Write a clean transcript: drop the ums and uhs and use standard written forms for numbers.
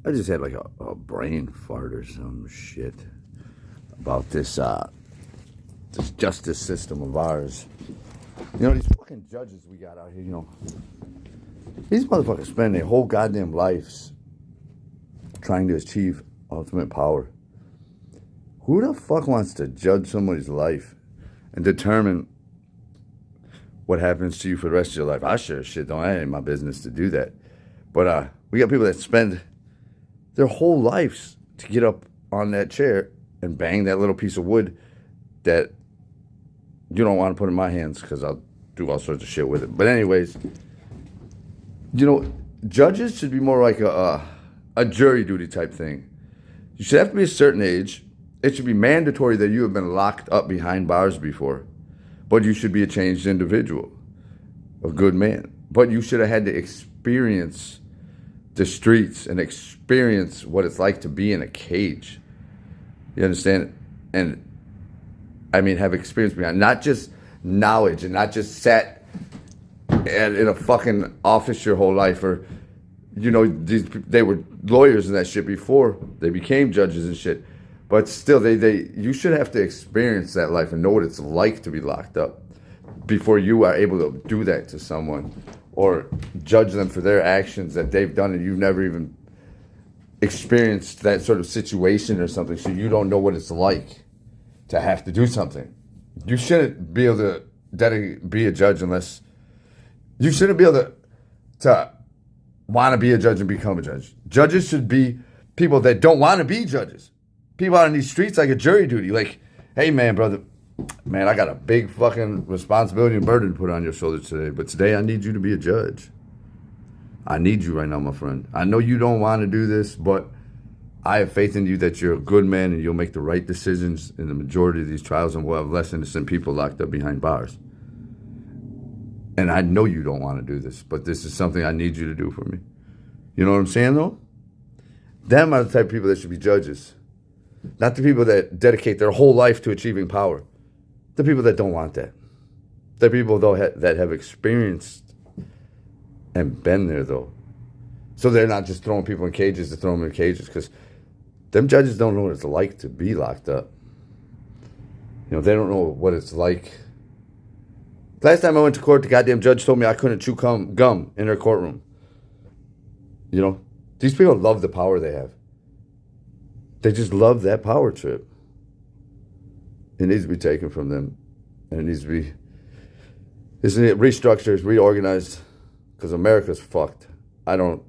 I just had like a brain fart or some shit about this justice system of ours. You know, these fucking judges we got out here, these motherfuckers spend their whole goddamn lives trying to achieve ultimate power. Who the fuck wants to judge somebody's life and determine what happens to you for the rest of your life? I sure shit don't. I ain't my business to do that. But we got people that spend their whole lives to get up on that chair and bang that little piece of wood that you don't want to put in my hands because I'll do all sorts of shit with it. But anyways, judges should be more like a jury duty type thing. You should have to be a certain age. It should be mandatory that you have been locked up behind bars before. But you should be a changed individual, a good man. But you should have had to experience the streets and experience what it's like to be in a cage. You understand? And I mean, have experience behind, not just knowledge and not just sat in a fucking office your whole life, or they were lawyers and that shit before they became judges and shit. But still, you should have to experience that life and know what it's like to be locked up before you are able to do that to someone or judge them for their actions that they've done and you've never even experienced that sort of situation or something, so you don't know what it's like to have to do something. You shouldn't be able to be a judge unless... You shouldn't be able to want to be a judge and become a judge. Judges should be people that don't want to be judges. People out on these streets like a jury duty. Like, hey, man, brother, man, I got a big fucking responsibility and burden to put on your shoulders today. But today I need you to be a judge. I need you right now, my friend. I know you don't want to do this, but I have faith in you that you're a good man and you'll make the right decisions in the majority of these trials, and we'll have less innocent people locked up behind bars. And I know you don't want to do this, but this is something I need you to do for me. You know what I'm saying, though? Them are the type of people that should be judges. Not the people that dedicate their whole life to achieving power. The people that don't want that. The people, though, that have experienced and been there, though. So they're not just throwing people in cages to throw them in cages, because them judges don't know what it's like to be locked up. They don't know what it's like. Last time I went to court, the goddamn judge told me I couldn't chew gum in her courtroom. These people love the power they have. They just love that power trip. It needs to be taken from them. And it needs to be restructured, reorganized, because America's fucked. I don't